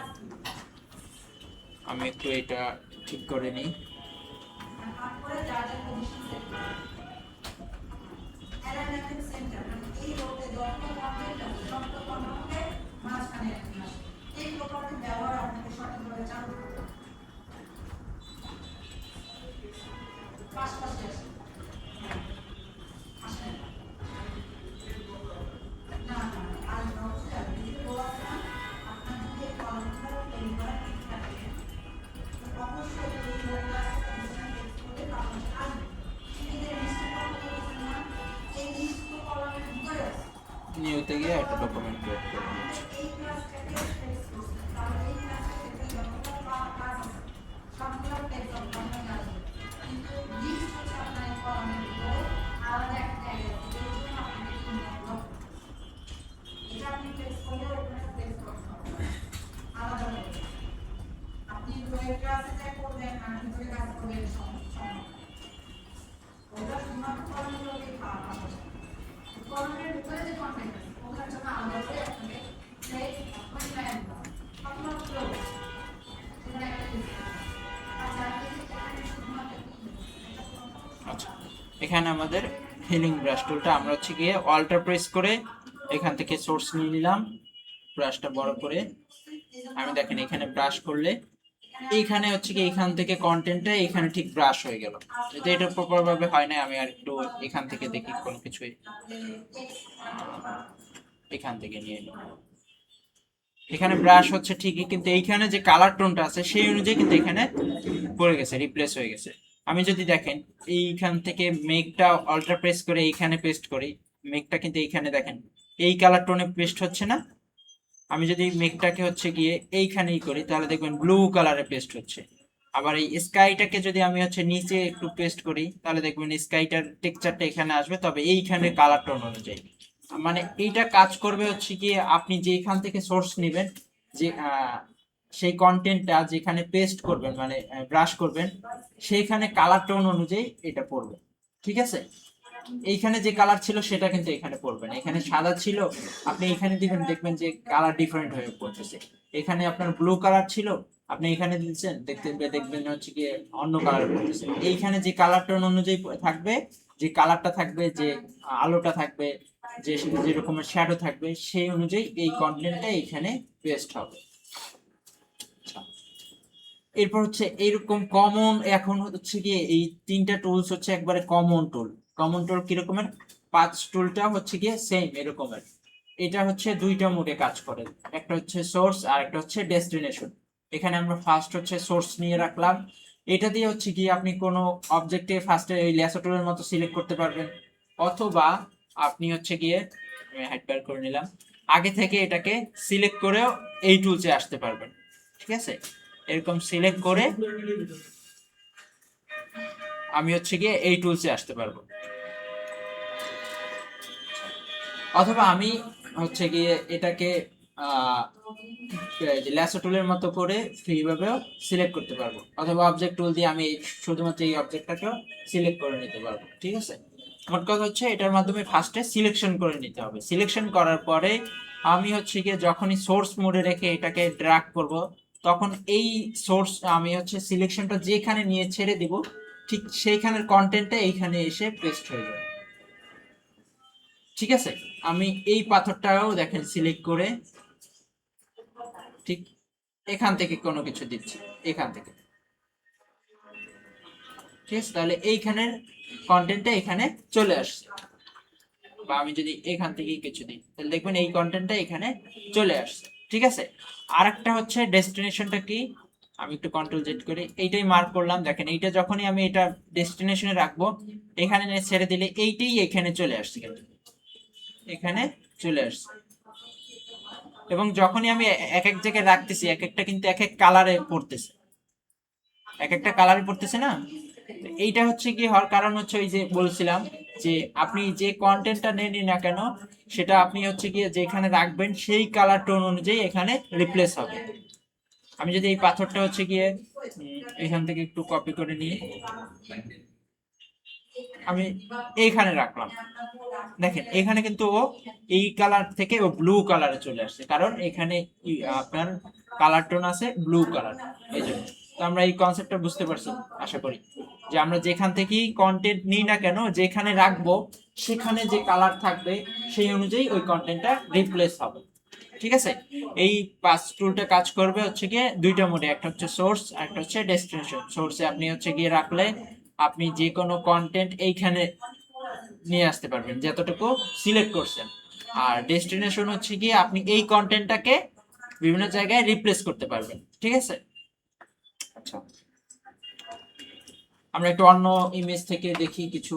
আমি একটু এটা ঠিক করে নিই। নিউতে গিয়ে একটা ডকুমেন্ট ক্রিয়েট করে দিচ্ছি। আচ্ছা, এখানে আমাদের হিলিং ব্রাশ টুলটা আমরা হচ্ছে গিয়ে অল্টার প্রেস করে এখান থেকে সোর্স নিয়ে নিলাম, ব্রাশটা বড় করে। আমি দেখেন এখানে ব্রাশ করলে এইখানে হচ্ছে কি এখান থেকে কন্টেন্টটা এখানে ঠিক ব্রাশ হয়ে গেল। যদি এটা প্রপার ভাবে হয় না, আমি আর একটু এখান থেকে দেখি কোন কিছুই, এখান থেকে নিয়ে নিই। এখানে ব্রাশ হচ্ছে ঠিকই, কিন্তু এইখানে যে কালার টোনটা আছে সেই অনুযায়ী কিন্তু এখানে পড়ে গেছে, রিপ্লেস হয়ে গেছে। আমি যদি দেখেন এইখান থেকে মেঘটা অল্টার প্রেস করে এইখানে পেস্ট করি, মেঘটা কিন্তু এইখানে দেখেন এই কালার টোনে পেস্ট হচ্ছে না। আমি যদি মেঘটাকে হচ্ছে গিয়ে এইখানেই করি তাহলে দেখবেন ব্লু কালারে পেস্ট হচ্ছে। আবার এই স্কাইটাকে যদি আমি হচ্ছে নিচে একটু পেস্ট করি তাহলে দেখবেন স্কাইটার টেক্সচারটা এখানে আসবে, তবে এইখানে কালার টোন অনুযায়ী। মানে এইটা কাজ করবে হচ্ছে গিয়ে আপনি যে এখান থেকে সোর্স নেবেন, যে সেই কন্টেন্টটা যেখানে পেস্ট করবেন মানে ব্রাশ করবেন, সেইখানে কালার টোন অনুযায়ী এটা পড়বে। ঠিক আছে, এইখানে যে কালার ছিল সেটা কিন্তু এখানে পড়বে না। এখানে সাদা ছিল, আপনি এখানে দিবেন দেখবেন যে কালার ডিফারেন্ট হয়ে পড়তেছে। এখানে আপনার ব্লু কালার ছিল, আপনি এখানে দিচ্ছেন দেখবেন হচ্ছে কি অন্য কালার পড়তেছে। এইখানে যে কালার টোন অনুযায়ী থাকবে, যে কালারটা থাকবে, যে আলোটা থাকবে, যে যে রকমের শ্যাডো থাকবে, সেই অনুযায়ী এই কন্টেন্টটা এখানে পেস্ট হবে। এরপর হচ্ছে এইরকম কমন, এখন হচ্ছে কি এই তিনটা টুলস হচ্ছে একবারে কমন টুল। কমন টুল কিরকমের, পাঁচ টুলটা হচ্ছে গিয়ে সেম এরকমের। এটা হচ্ছে দুইটা মোডে কাজ করে, একটা হচ্ছে সোর্স আর একটা হচ্ছে ডেস্টিনেশন। এখানে আমরা ফার্স্ট হচ্ছে সোর্স নিয়ে রাখলাম। এটা দিয়ে হচ্ছে কি আপনি কোনো অবজেক্টে ফার্স্টে এই ল্যাসো টুলের মতো সিলেক্ট করতে পারবেন, অথবা আপনি হচ্ছে গিয়ে আমি হাইড বার করে নিলাম, আগে থেকে এটাকে সিলেক্ট করেও এই টুলসে আসতে পারবেন। ঠিক আছে, এরকম সিলেক্ট করে আমি হচ্ছে গিয়ে এই টুলসে আসতে পারবো, অথবা আমি হচ্ছে গিয়ে এটাকে ল্যাসো টুলের মতো করে ফ্রি ভাবেও সিলেক্ট করতে পারবো, অথবা অবজেক্ট টুল দিয়ে আমি শুধুমাত্র এই অবজেক্টটাকেও সিলেক্ট করে নিতে পারবো। ঠিক আছে, মোট কথা হচ্ছে এটার মাধ্যমে ফার্স্টে সিলেকশন করে নিতে হবে। সিলেকশন করার পরে আমি হচ্ছে গিয়ে যখনই সোর্স মোডে রেখে এটাকে ড্র্যাগ করব, তখন এই সোর্স আমি হচ্ছে সিলেকশনটা যেখানে নিয়ে ছেড়ে দিব, ঠিক সেইখানের কন্টেন্টটা এইখানে এসে পেস্ট হয়ে যাবে। ঠিক আছে, আমি এই পাথরটাও দেখেন সিলেক্ট করে ঠিক এখান থেকে কোনো কিছু দিচ্ছি, এখান থেকে। ঠিক আছে, তাহলে এইখানের কন্টেন্টটা এখানে চলে আসছে। বা আমি যদি এখান থেকে কিছু দিই তাহলে দেখবেন এই কন্টেন্টটা এখানে চলে আসছে। ঠিক আছে, আরেকটা হচ্ছে ডেস্টিনেশনটা কি, আমি একটু কন্ট্রোল জেড করি, এইটাই মার্ক করলাম। দেখেন এইটা যখনই আমি এটা ডেস্টিনেশনে রাখবো, এখানে ছেড়ে দিলে এইটাই এখানে চলে আসছে, কিন্তু এখানে চলে আসছে। এবং যখনই আমি এক এক জায়গায় রাখতেছি, এক একটা কিন্তু এক এক কালারে পড়তেছে, এক একটা কালারে পড়তেছে না। এইটা হচ্ছে কি হওয়ার কারণ হচ্ছে ওই যে বলছিলাম যে আপনি যে কন্টেন্টটা নেন না কেন সেটা আপনি হচ্ছে গিয়ে যেখানে রাখবেন সেই কালার টোন অনুযায়ী এখানে রিপ্লেস হবে। আমি যদি এই পাথরটা হচ্ছে গিয়ে এখান থেকে একটু কপি করে নিই, আমি এইখানে রাখলাম, দেখেন এখানে কিন্তু ও এই কালার থেকে ও ব্লু কালারে চলে আসছে, কারণ এখানে আপনার কালার টোন আছে ব্লু কালার, এই জন্য। তো আমরা এই কনসেপ্টটা বুঝতে পারছি আশা করি, যে আমরা যেখান থেকেই কন্টেন্ট নিই না কেন যেখানে রাখবো সেখানে যে কালার থাকবে সেই অনুযায়ী ওই কন্টেন্টটা রিপ্লেস হবে। ঠিক আছে, এই পাস টুলটা কাজ করবে হচ্ছে গিয়ে দুইটা মোডে, একটা হচ্ছে সোর্স আর একটা হচ্ছে ডেস্টিনেশন। সোর্সে আপনি হচ্ছে গিয়ে রাখলে আপনি যে কোনো কন্টেন্ট এইখানে নিয়ে আসতে পারবেন যতটুকু সিলেক্ট করছেন, আর ডেস্টিনেশন হচ্ছে গিয়ে আপনি এই কন্টেন্টটাকে বিভিন্ন জায়গায় রিপ্লেস করতে পারবেন। ঠিক আছে, আচ্ছা আমরা একটু অন্য ইমেজ থেকে দেখি কিছু।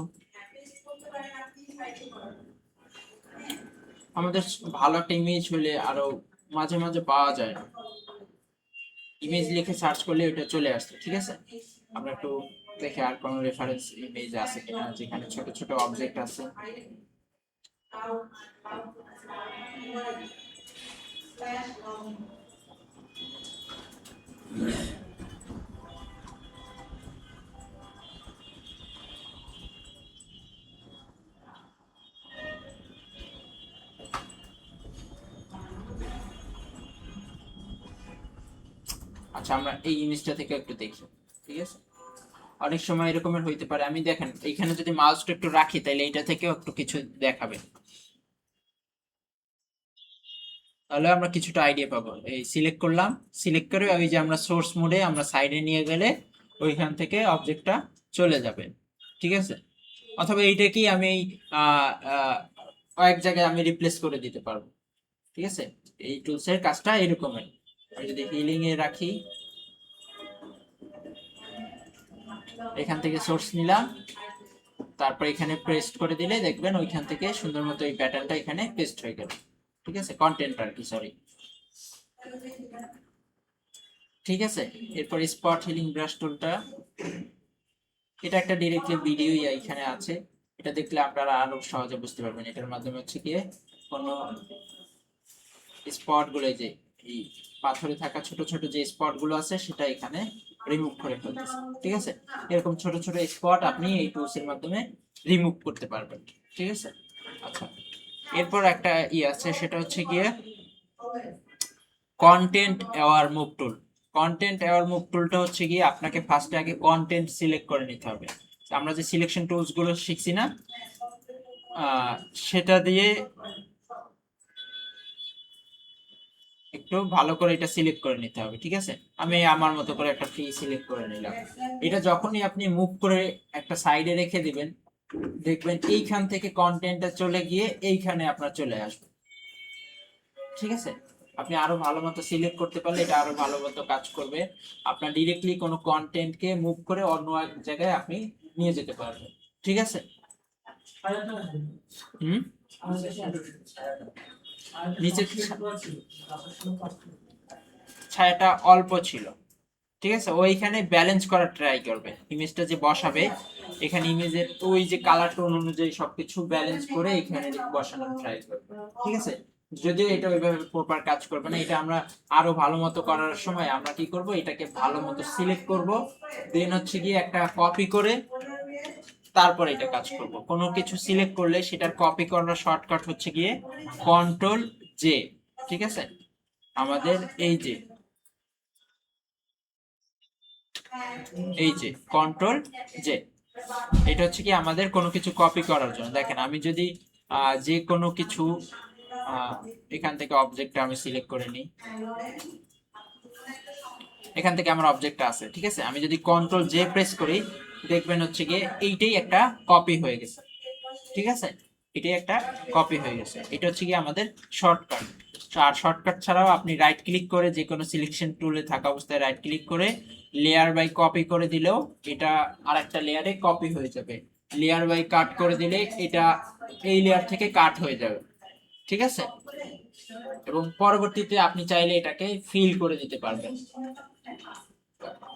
আমাদের ভালো একটা ইমেজ হলে আরো মাঝে মাঝে পাওয়া যায় না, ইমেজ লিখে সার্চ করলে ওটা চলে আসছে। ঠিক আছে, আমরা একটু দেখে আর কোনো রেফারেন্স ইমেজ আছে কিনা যেখানে ছোট ছোট অবজেক্ট আছে। আচ্ছা আমরা এই ইমেজটা থেকে একটু দেখি। ঠিক আছে, অনেক সময় এরকমের হইতে পারে, আমি দেখেন এইখানে যদি মাউসটা একটু রাখি তাহলে এইটা থেকেও একটু কিছু দেখাবে, তাহলে আমরা কিছুটা আইডিয়া পাবো। এই সিলেক্ট করলাম, সিলেক্ট করে ওই যে আমরা সোর্স মোডে আমরা সাইডে নিয়ে গেলে ওইখান থেকে অবজেক্টটা চলে যাবে। ঠিক আছে, অথবা এইটাকেই আমি কয়েক জায়গায় আমি রিপ্লেস করে দিতে পারবো। ঠিক আছে, এই টুলসের কাজটা এরকমই। আমি যদি হিলিং এ রাখি, এখান থেকে সোর্স নিলাম, তারপর এখানে পেস্ট করে দিলে দেখবেন ওইখান থেকে সুন্দর মতো এই প্যাটার্নটা এখানে পেস্ট হয়ে গেল। ঠিক আছে, কন্টেন্ট আর কি, সরি। ঠিক আছে, এরপর স্পট হিলিং ব্রাশ টুলটা, এটা একটা ডিরেক্টলি ভিডিও এখানে আছে, এটা দেখলে আপনারা আরো সহজে বুঝতে পারবেন। এটার মাধ্যমে হচ্ছে গিয়ে কোন স্পট গুলো, যে এই পাথরে থাকা ছোট ছোট যে স্পট গুলো আছে সেটা এখানে রিমুভ করে ফেলতেছে। ঠিক আছে, এরকম ছোট ছোট স্পট আপনি এই টুলস এর মাধ্যমে রিমুভ করতে পারবেন। ঠিক আছে, আচ্ছা এরপর একটা আছে, সেটা হচ্ছে গিয়ে content aware move tool. Content aware move টুলটা হচ্ছে গিয়ে আপনাকে ফার্স্টে আগে কন্টেন্ট সিলেক্ট করে নিতে হবে। আমরা যে সিলেকশন টুলস গুলো শিখছি না, সেটা দিয়ে একটু ভালো করে এটা সিলেক্ট করে নিতে হবে। ঠিক আছে, আমি আমার মতো করে একটা ট্রি সিলেক্ট করে নিলাম। এটা যখনই আপনি মুভ করে একটা সাইডে রেখে দিবেন, দেখবেন এইখান থেকে কন্টেন্টটা চলে গিয়ে এইখানে আপনার চলে আসবে। ঠিক আছে, আপনি আরো ভালো মতো সিলেক্ট করতে পারলে এটা আরো ভালো মতো কাজ করবে। আপনার ডিরেক্টলি কোনো কন্টেন্টকে মুভ করে অন্য এক জায়গায় আপনি নিয়ে যেতে পারবেন। ঠিক আছে, হুম, নিচে ছায়াটা অল্প ছিল। ঠিক আছে, ওইখানে ব্যালেন্স করার ট্রাই করবে, ইমেজটা যে বসাবে এখানে ইমেজের ওই যে কালার টোন অনুযায়ী সবকিছু ব্যালেন্স করে এখানে বসানোর ট্রাই করবে। ঠিক আছে, যদিও এটা ওইভাবে প্রপার কাজ করবে না, এটা আমরা আরো ভালো মতো করার সময় আমরা কি করব, এটাকে ভালো মতো সিলেক্ট করব, দেন হচ্ছে গিয়ে একটা কপি করে তারপর এটা কাজ করব। কোনো কিছু সিলেক্ট করলে সেটার কপি করার শর্টকাট হচ্ছে গিয়ে কন্ট্রোল জে। ঠিক আছে, আমাদের এই যে কন্ট্রোল জে, এটা হচ্ছে কি আমাদের কোনো কিছু কপি করার জন্য। দেখেন আমি যদি যে কোনো কিছু এখান থেকে অবজেক্টটা আমি সিলেক্ট করে নিই, এখান থেকে আমার অবজেক্টটা আছে। ঠিক আছে, আমি যদি কন্ট্রোল জে প্রেস করি দেখবেন হচ্ছে গিয়ে এইটাই একটা কপি হয়ে গেছে। ঠিক আছে, এটাই একটা কপি হয়ে গেছে। এটা হচ্ছে গিয়ে আমাদের শর্টকাট। আর শর্টকাট ছাড়াও আপনি রাইট ক্লিক করে যে কোনো সিলেকশন টুলে থাকা অবস্থায় রাইট ক্লিক করে লেয়ার বাই কপি করে দিলেও এটা আরেকটা লেয়ারে কপি হয়ে যাবে। লেয়ার বাই কাট করে দিলে এটা এই লেয়ার থেকে কাট হয়ে যাবে। ঠিক আছে, এবং পরবর্তীতে আপনি চাইলে এটাকে ফিল করে দিতে পারবেন।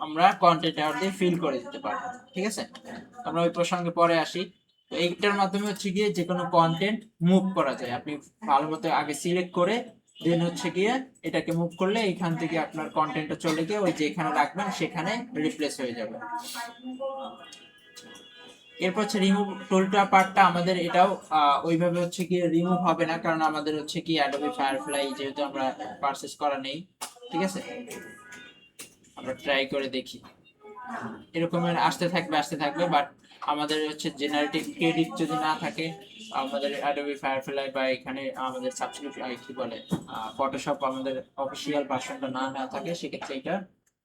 আমরা কন্টেন্ট অ্যাড দিয়ে ফিল করে দিতে পারবো। ঠিক আছে, আমরা ওই প্রসঙ্গে পরে আসি। তো এইটার মাধ্যমে হচ্ছে গিয়ে যে কোনো কন্টেন্ট মুভ করা যায়, আপনি ভালো মতো আগে সিলেক্ট করে দেন হচ্ছে গিয়ে এটাকে মুভ করলে এখান থেকে আপনার কন্টেন্টটা চলে গিয়ে ওই যেখানে রাখবেন সেখানে রিপ্লেস হয়ে যাবে। এরপর হচ্ছে রিমুভ টুলটা পার্টটা আমাদের এটাও ওইভাবে হচ্ছে কি রিমুভ হবে না, কারণ আমাদের হচ্ছে কি অ্যাডোবি ফায়ারফ্লাই যেহেতু আমরা পারচেজ করা নেই। ঠিক আছে, আমরা ট্রাই করে দেখি, এরকম আসতে থাকবে বাট আমাদের হচ্ছে জেনারেটিভ ক্রেডিট যদি না থাকে, আমাদের অ্যাডোবি ফায়ারফ্লাই বা এখানে আমাদের সাবস্ক্রিপশন কি বলে ফটোশপ আমাদের অফিসিয়াল ভার্সনটা না থাকে, সেক্ষেত্রে এটা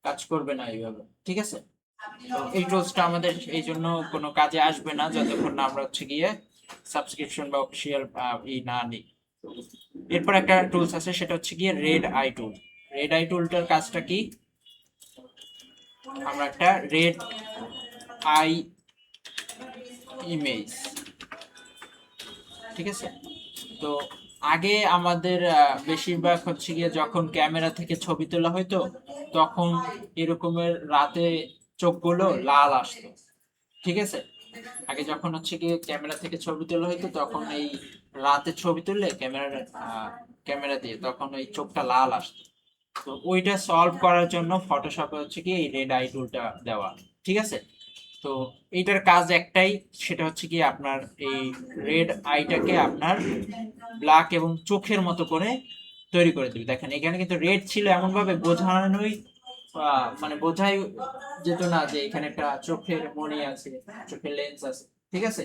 কাজ করবে না এইভাবে। ঠিক আছে, তো এই টুলসটা আমাদের এই জন্য কোনো কাজে আসবে না যতক্ষণ না আমরা হচ্ছে গিয়ে সাবস্ক্রিপশন বা অফিসিয়াল না নিই। এরপর একটা টুলস আছে, সেটা হচ্ছে গিয়ে রেড আই টুল। রেড আই টুলটার কাজটা কি, আমরা একটা রেড আই ইমেজ, ঠিক আছে, তো আগে আমাদের বেশিরভাগ হচ্ছে গিয়ে যখন ক্যামেরা থেকে ছবি তোলা হয়তো তখন এরকমের রাতে চোখগুলো লাল আসতো। ঠিক আছে, আগে যখন হচ্ছে গিয়ে ক্যামেরা থেকে ছবি তোলা হইতো তখন এই রাতে ছবি তুললে ক্যামেরা দিয়ে তখন ওই চোখটা লাল আসতো। তো ওইটা সলভ করার জন্য ফটোশপে হচ্ছে কি এই রেড আই টুলটা দেওয়া। ঠিক আছে, তো এইটার কাজ একটাই, সেটা হচ্ছে কি আপনার এই রেড আইটাকে আপনার ব্ল্যাক এবং চোখের মতো করে তৈরি করে দেবে। দেখেন এখানে কিন্তু রেড ছিল এমন ভাবে বোঝানোই মানে বোঝাই যেত না যে এখানে একটা চোখের মনি আছে, চোখের লেন্স আছে। ঠিক আছে,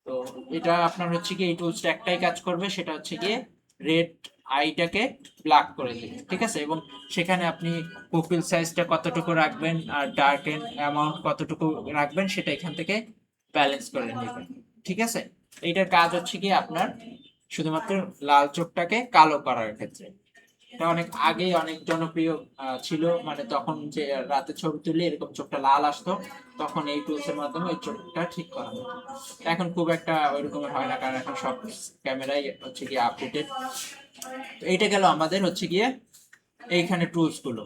তো এটা আপনার হচ্ছে কি এই টুলসটা একটাই কাজ করবে, সেটা হচ্ছে গিয়ে রেড আইটাকে ব্ল্যাক করে দেবে। ঠিক আছে, এবং সেখানে আপনি প্রোফাইল সাইজটা কতটুকু রাখবেন আর ডার্ক এন্ড অ্যামাউন্ট কতটুকু রাখবেন সেটা এখান থেকে ব্যালেন্স করে নেবেন। ঠিক আছে, এইটার কাজ হচ্ছে কি আপনার শুধুমাত্র লাল চোখটাকে কালো করার ক্ষেত্রে। এটা অনেক আগে অনেক জনপ্রিয় ছিল, মানে তখন যে রাতে ছবি তুললে এরকম চোখটা লাল আসতো, তখন এই টুলস এর মাধ্যমে ওই চোখটা ঠিক করা হতো। এখন খুব একটা ওইরকম হয় না, কারণ এখন সব ক্যামেরাই হচ্ছে গিয়ে আপডেটেড। তো এইটা গেল আমাদের হচ্ছে গিয়ে এইখানে টুলস গুলো।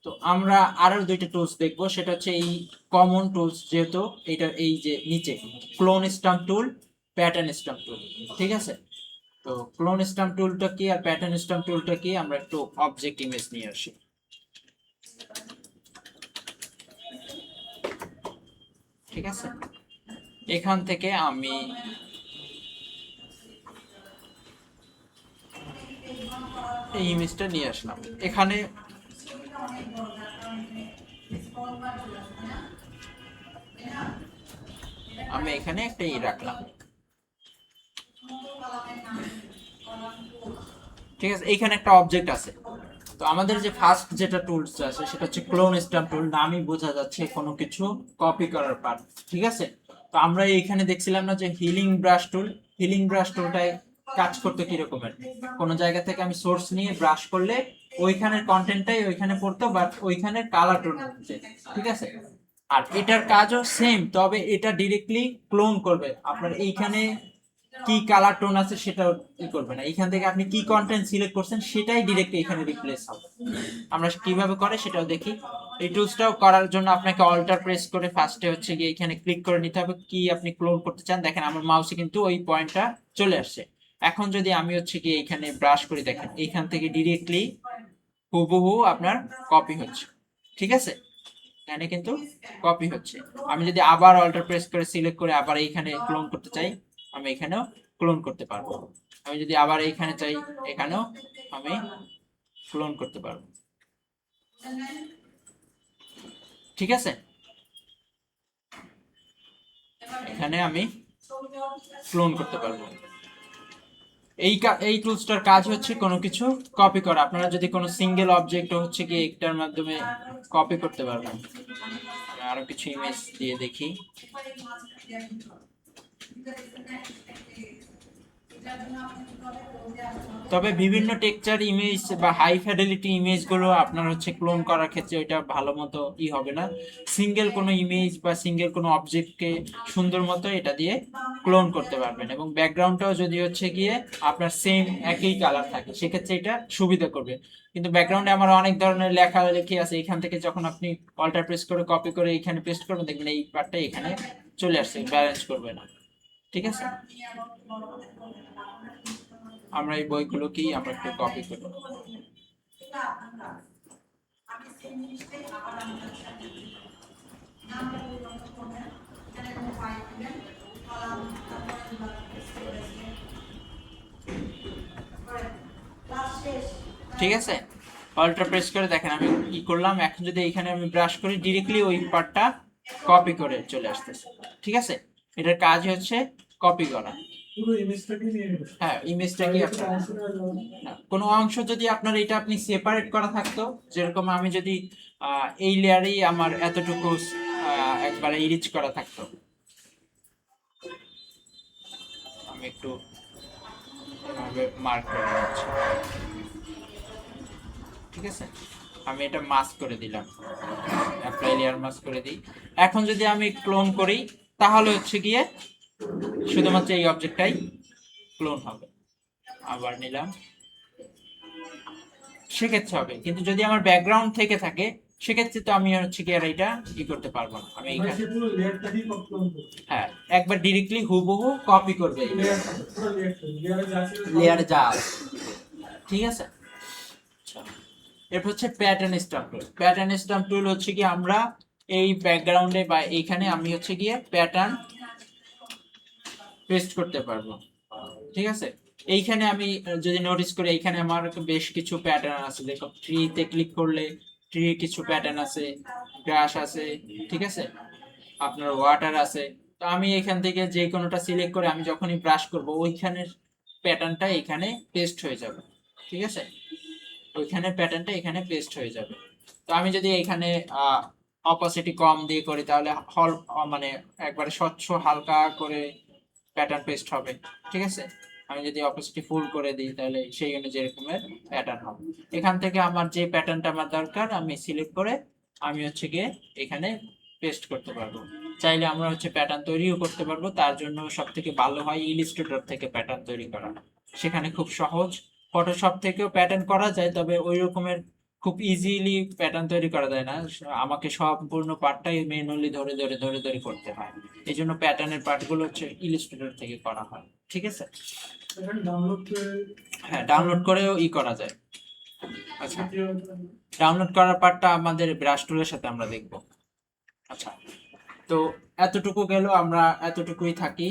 তো আমরা আরো দুইটা টুলস দেখবো, সেটা হচ্ছে এই কমন টুলস, যেহেতু এটা এই যে নিচে ক্লোন স্টাম্প টুল, প্যাটার্ন স্টাম্প টুল। ঠিক আছে, তো ক্লোন স্টাম্প টুলটা কি আর প্যাটার্ন স্টাম্প টুলটা কি, আমরা একটু অবজেক্ট ইমেজ নিয়ে আসি। ঠিক আছে, এখান থেকে আমি এই ইমেজটা নিয়ে আসলাম, এখানে আমি এখানে একটা রাখলাম। ঠিক আছে, এইখানে একটা অবজেক্ট আছে। তো আমাদের যে ফার্স্ট যেটা টুলস আছে সেটা হচ্ছে ক্লোন স্টাম্প টুল, নামই বোঝা যাচ্ছে কোনো কিছু কপি করার পার্ট। ঠিক আছে, তো আমরা এইখানে দেখছিলাম না যে healing brush tool, healing brush টুলটাই কাজ করতে কি রকমের, কোনো জায়গা থেকে আমি সোর্স নিয়ে ব্রাশ করলে ওইখানের কন্টেন্টটাই ওইখানে পড়তো, বাট ওইখানের কালার টোন হচ্ছে। ঠিক আছে, আর এটার কাজও সেম, তবে এটা ডিরেক্টলি ক্লোন করবে আপনার এইখানে কি কালার টোন আছে সেটা ই করবে না, এখান থেকে আপনি কি কন্টেন্ট সিলেক্ট করছেন সেটাই ডিরেক্ট এখানে রিপ্লেস হবে। আমরা কিভাবে করে সেটাও দেখি। এই টুলসটাও করার জন্য আপনাকে অল্টার প্রেস করে ফার্স্টে হচ্ছে গিয়ে এখানে ক্লিক করে নিতে হবে কি আপনি ক্লোন করতে চান। দেখেন আমার মাউসে কিন্তু ওই পয়েন্টটা চলে আসছে। এখন যদি আমি হচ্ছে গিয়ে এখানে ব্রাশ করি, দেখেন এখান থেকে ডিরেক্টলি হুবহু আপনার কপি হচ্ছে। ঠিক আছে, এখানে কিন্তু কপি হচ্ছে। আমি যদি আবার অল্টার প্রেস করে সিলেক্ট করে আবার এইখানে ক্লোন করতে চাই, আমি এখানেও ক্লোন করতে পারবো। আমি যদি আবার এইখানে চাই, এখানেও আমি ক্লোন করতে পারবো। ঠিক আছে, এখানে আমি ক্লোন করতে পারবো। এই টুলসটার কাজ হচ্ছে কোনো কিছু কপি করা। আপনারা যদি কোনো সিঙ্গেল অবজেক্ট হচ্ছে কি একটার মাধ্যমে কপি করতে পারবেন। আরো কিছু ইমেজ দিয়ে দেখি। তবে বিভিন্ন টেক্সচার ইমেজ বা হাই ফিডেলিটি ইমেজগুলো আপনার হচ্ছে ক্লোন করার ক্ষেত্রে ওইটা ভালো মতো হবে না। সিঙ্গেল কোনো ইমেজ বা সিঙ্গেল কোনো অবজেক্টকে সুন্দর মতো এটা দিয়ে ক্লোন করতে পারবেন, এবং ব্যাকগ্রাউন্ডটাও যদি হচ্ছে গিয়ে আপনার সেম একই কালার থাকে সেক্ষেত্রে এটা সুবিধা করবে। কিন্তু ব্যাকগ্রাউন্ডে আমার অনেক ধরনের লেখালেখি আছে, এখান থেকে যখন আপনি অল্টার প্রেস করে কপি করে এখানে পেস্ট করবেন দেখবেন এই পার্টটা এখানে চলে আসছে, ব্যালেন্স করবে না। ঠিক আছে, আমরা এই বইগুলোকেই আমরা একটু কপি করব। ঠিক আছে, অল্টার প্রেস করে দেখেন আমি কি করলাম। এখন যদি এখানে আমি ব্রাশ করি ডিরেক্টলি ওই পার্টটা কপি করে চলে আসতেছে। ঠিক আছে, এটার কাজ হচ্ছে কপি করা। হ্যাঁ, ইমেজটা কি আপনার কোনো অংশ যদি আপনার এটা আপনি সেপারেট করা থাকতো, যেরকম আমি যদি এই লেয়ারেই আমার এতটুকু একবারে ইরিচ করা থাকতো, আমি একটু মার্ক করে দিচ্ছি। ঠিক আছে, আমি এটা মাস্ক করে দিলাম, অ্যাপ্লাই লেয়ার মাস্ক করে দিই। এখন যদি আমি ক্লোন করি তাহলে হচ্ছে গিয়ে শুধুমাত্র এই অবজেক্টটাই ক্লোন হবে। আবার নিলাম, সেক্ষেত্রে হবে। কিন্তু যদি আমার ব্যাকগ্রাউন্ড থেকে থাকে সেক্ষেত্রে তো আমি হচ্ছে কি আর এটা কি করতে পারবো না। আমি এইখানে হ্যাঁ একবার ডিরেক্টলি হুবহু কপি করবে লেয়ারে যা আছে। ঠিক আছে, এরপর হচ্ছে প্যাটার্ন স্টাম্প টুল। প্যাটার্ন স্টাম্প টুল হচ্ছে কি আমরা এই ব্যাকগ্রাউন্ডে বা এইখানে আমি হচ্ছে গিয়ে প্যাটার্ন পেস্ট করতে পারবো। ঠিক আছে, এইখানে আমি যদি নোটিস করি এইখানে আমার বেশ কিছু প্যাটার্ন আছে। দেখো ট্রিতে ক্লিক করলে ট্রি কিছু প্যাটার্ন আছে, গ্রাস আছে, ঠিক আছে, আপনার ওয়াটার আছে। তো আমি এখান থেকে যে কোনোটা সিলেক্ট করে আমি যখনই ব্রাশ করব ওইখানের প্যাটার্নটা এখানে পেস্ট হয়ে যাবে। ঠিক আছে, ওইখানে প্যাটার্নটা এখানে পেস্ট হয়ে যাবে। তো আমি যদি এখানে অপাসিটি কম দিয়ে করি তাহলে মানে একবারে স্বচ্ছ হালকা করে প্যাটার্ন পেস্ট হবে। ঠিক আছে, আমি যদি অপাসিটি ফুল করে দিই তাহলে সেই অনুযায়ী এরকমের প্যাটার্ন হবে। এখান থেকে আমার যে প্যাটার্নটা আমার দরকার আমি সিলেক্ট করে আমি হচ্ছে গিয়ে এখানে পেস্ট করতে পারবো। চাইলে আমরা হচ্ছে প্যাটার্ন তৈরিও করতে পারবো, তার জন্য সব থেকে ভালো হয় ইলিস্ট্রেটর থেকে প্যাটার্ন তৈরি করা। সেখানে খুব সহজ, ফটোশপ থেকেও প্যাটার্ন করা যায়, তবে ওই রকমের খুব ইজিলি প্যাটার্ন তৈরি করা যায় না। আমাকে সম্পূর্ণ পার্টটাই ম্যানুয়ালি ধরে ধরে ধরে ধরে করতে হয়। এই জন্য প্যাটার্নের পার্টগুলো হচ্ছে ইলিস্ট্রেটর থেকে করা হয়। ঠিক আছে, হ্যাঁ ডাউনলোড করেও করা যায়। আচ্ছা, ডাউনলোড করার পার্টটা আমাদের ব্রাশ টুলের সাথে আমরা দেখব। আচ্ছা, তো এতটুকু গেল, আমরা এতটুকুই থাকি।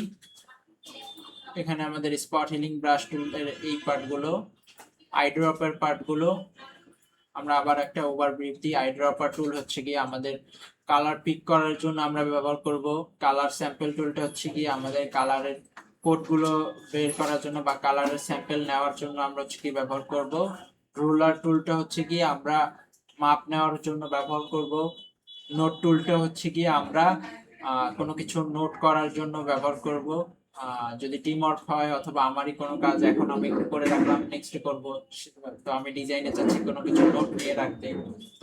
এখানে আমাদের স্পট হিলিং ব্রাশ টুলের এই পার্টগুলো, আইড্রপের পার্টগুলো আমরা আবার একটা ওভারভিউ দিই। আইড্রপার টুল হচ্ছে কি আমাদের কালার পিক করার জন্য আমরা ব্যবহার করব। কালার স্যাম্পল টুলটা হচ্ছে কি আমাদের কালারের কোডগুলো বের করার জন্য বা কালারের স্যাম্পল নেওয়ার জন্য আমরা হচ্ছে কি ব্যবহার করব। রুলার টুলটা হচ্ছে কি আমরা মাপ নেওয়ার জন্য ব্যবহার করব। নোট টুলটা হচ্ছে কি আমরা কোনো কিছু নোট করার জন্য ব্যবহার করব। যদি টিম ওয়ার্ক হয় অথবা আমারই কোনো কাজ এখন আমি করে রাখলাম নেক্সট করব, তো আমি ডিজাইনে চাচ্ছি কোনো কিছু নোট নিয়ে রাখতে,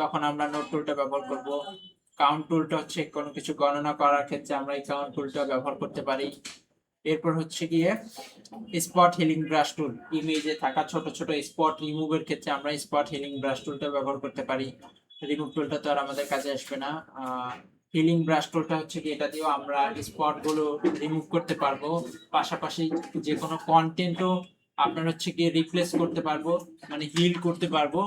তখন আমরা নোট টুলটা ব্যবহার করব। কাউন্ট টুলটা হচ্ছে কোনো কিছু গণনা করার ক্ষেত্রে আমরা এই কাউন্ট টুলটা ব্যবহার করতে পারি। এরপর হচ্ছে গিয়ে স্পট হিলিং ব্রাশ টুল, ইমেজে থাকা ছোট ছোট স্পট রিমুভের ক্ষেত্রে আমরা স্পট হিলিং ব্রাশ টুলটা ব্যবহার করতে পারি। রিমুভ টুলটা তো আর আমাদের কাজে আসবে না। হিলিং ব্রাশ টুলটা হচ্ছে কি এটা দিয়েও আমরা স্পট গুলো রিমুভ করতে পারবো, পাশাপাশি যে কোনো কন্টেন্টও আপনার হচ্ছে কি রিপ্লেস করতে পারবো, মানে হিল করতে পারবো।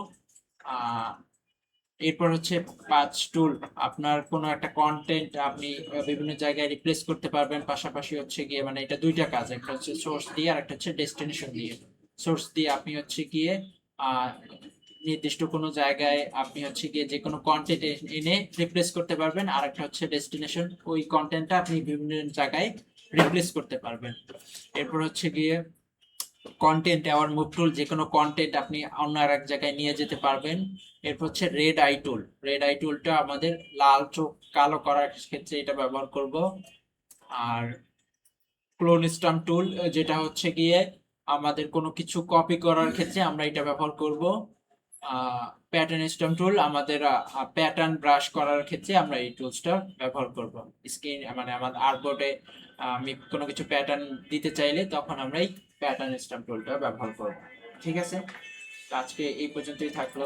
এরপর হচ্ছে পাঁচ টুল, আপনার কোনো একটা কন্টেন্ট আপনি বিভিন্ন জায়গায় রিপ্লেস করতে পারবেন, পাশাপাশি হচ্ছে গিয়ে মানে এটা দুইটা কাজ, একটা হচ্ছে সোর্স দিয়ে আর একটা হচ্ছে ডেস্টিনেশন দিয়ে। সোর্স দিয়ে আপনি হচ্ছে গিয়ে নির্দিষ্ট কোনো জায়গায় আপনি হচ্ছে গিয়ে যে কোনো কন্টেন্ট এনে রিপ্লেস করতে পারবেন, আর একটা হচ্ছে ডেস্টিনেশন, ওই কন্টেন্টটা আপনি বিভিন্ন জায়গায় রিপ্লেস করতে পারবেন। এরপর হচ্ছে গিয়ে কন্টেন্ট আওয়ার মুভ টুল, যে কোনো কন্টেন্ট আপনি অন্য আর এক জায়গায় নিয়ে যেতে পারবেন। এরপর হচ্ছে রেড আই টুল, রেড আই টুলটা আমাদের লাল চোখ কালো করার ক্ষেত্রে এটা ব্যবহার করব। আর ক্লোন স্টাম্প টুল, যেটা হচ্ছে গিয়ে আমাদের কোনো কিছু কপি করার ক্ষেত্রে আমরা এটা ব্যবহার করব। প্যাটার্ন স্ট্যাম্প টুল আমাদের প্যাটার্ন ব্রাশ করার ক্ষেত্রে আমরা এই টুলসটা ব্যবহার করব। স্ক্রিন মানে আমাদের আর্টবোর্ডে আমি কোনো কিছু প্যাটার্ন দিতে চাইলে তখন আমরা এই প্যাটার্ন স্ট্যাম্প টুলটা ব্যবহার করব। ঠিক আছে, তো আজকে এই পর্যন্তই থাকলো।